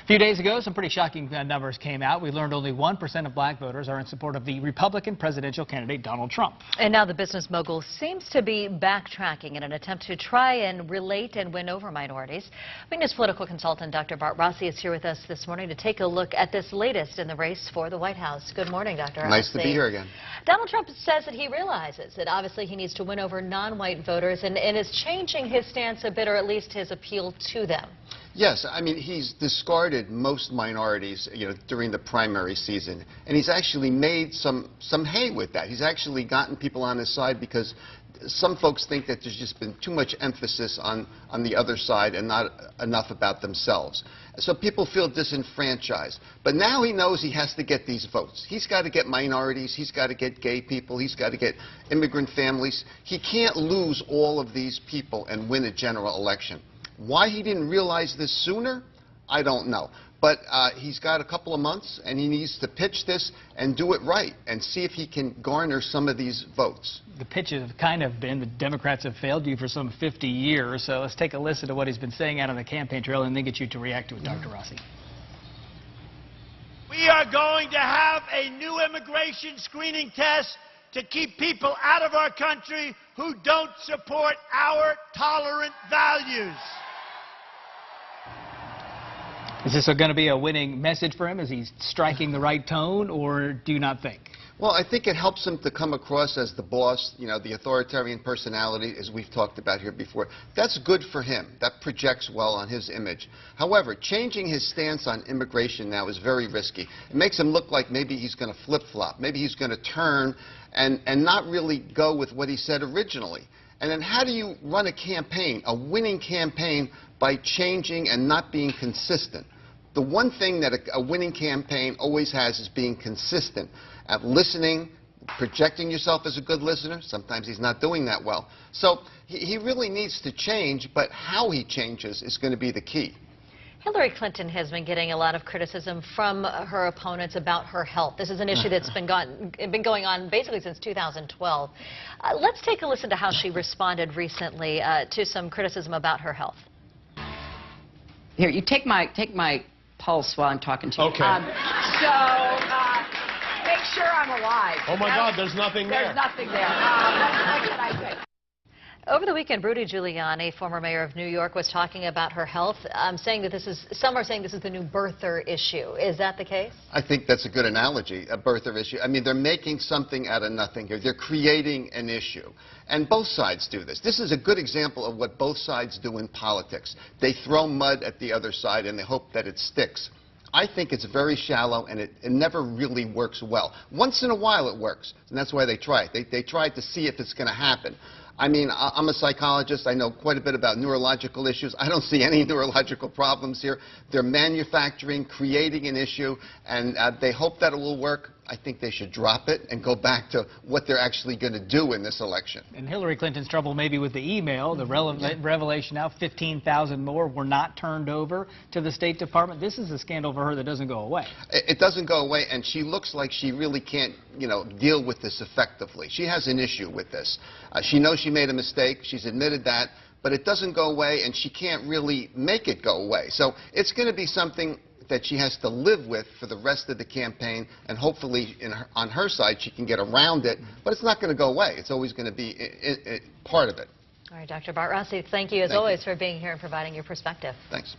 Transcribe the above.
A few days ago, some pretty shocking numbers came out. We learned only 1% of black voters are in support of the Republican presidential candidate, Donald Trump. And now the business mogul seems to be backtracking in an attempt to try and relate and win over minorities. Witness political consultant Dr. Bart Rossi is here with us this morning to take a look at this latest in the race for the White House. Good morning, Dr. Rossi. Nice to be here again. Donald Trump says that he realizes that obviously he needs to win over non-white voters and is changing his stance a bit, or at least his appeal to them. Yes, I mean, he's discarded most minorities, during the primary season, and he's actually made some hay with that. He's actually gotten people on his side because some folks think that there's just been too much emphasis on the other side and not enough about themselves. So people feel disenfranchised. But now he knows he has to get these votes. He's got to get minorities. He's got to get gay people. He's got to get immigrant families. He can't lose all of these people and win a general election. Why he didn't realize this sooner, I don't know. But he's got a couple of months, and he needs to pitch this and do it right and see if he can garner some of these votes. The pitch has kind of been the Democrats have failed you for some 50 years. So let's take a listen to what he's been saying out on the campaign trail and then get you to react to it, Dr. Rossi. We are going to have a new immigration screening test to keep people out of our country who don't support our tolerant values. Is this going to be a winning message for him? Is he striking the right tone, or do you not think? Well, I think it helps him to come across as the boss, the authoritarian personality, as we've talked about here before. That's good for him. That projects well on his image. However, changing his stance on immigration now is very risky. It makes him look like maybe he's going to flip-flop. Maybe he's going to turn and not really go with what he said originally. And then how do you run a campaign, a winning campaign, by changing and not being consistent? The one thing that a winning campaign always has is being consistent at listening, projecting yourself as a good listener. Sometimes he's not doing that well. So he really needs to change, but how he changes is going to be the key. Hillary Clinton has been getting a lot of criticism from her opponents about her health. This is an issue that's been going on basically since 2012. Let's take a listen to how she responded recently to some criticism about her health. Here, you take my pulse while I'm talking to you. Okay. Make sure I'm alive. Oh my God, there's nothing there. There's nothing there. What can I say? Over the weekend, Rudy Giuliani, former mayor of New York, was talking about her health, saying that some are saying this is the new birther issue. Is that the case? I think that's a good analogy, a birther issue. I mean, they're making something out of nothing here. They're creating an issue. And both sides do this. This is a good example of what both sides do in politics. They throw mud at the other side and they hope that it sticks. I think it's very shallow, and it never really works well. Once in a while it works, and that's why they try it. They try to see if it's going to happen. I mean, I'm a psychologist. I know quite a bit about neurological issues. I don't see any neurological problems here. They're manufacturing, creating an issue, and they hope that it will work. I think they should drop it and go back to what they're actually going to do in this election. And Hillary Clinton's trouble maybe with the email, the revelation now 15,000 more were not turned over to the State Department. This is a scandal for her that doesn't go away. It doesn't go away, and she looks like she really can't, deal with this effectively. She has an issue with this. She knows she made a mistake. She's admitted that. But it doesn't go away, and she can't really make it go away. So it's going to be something that she has to live with for the rest of the campaign, and hopefully on her side she can get around it, but it's not going to go away. It's always going to be part of it. All right, Dr. Bart Rossi, thank you as always for being here and providing your perspective. Thanks.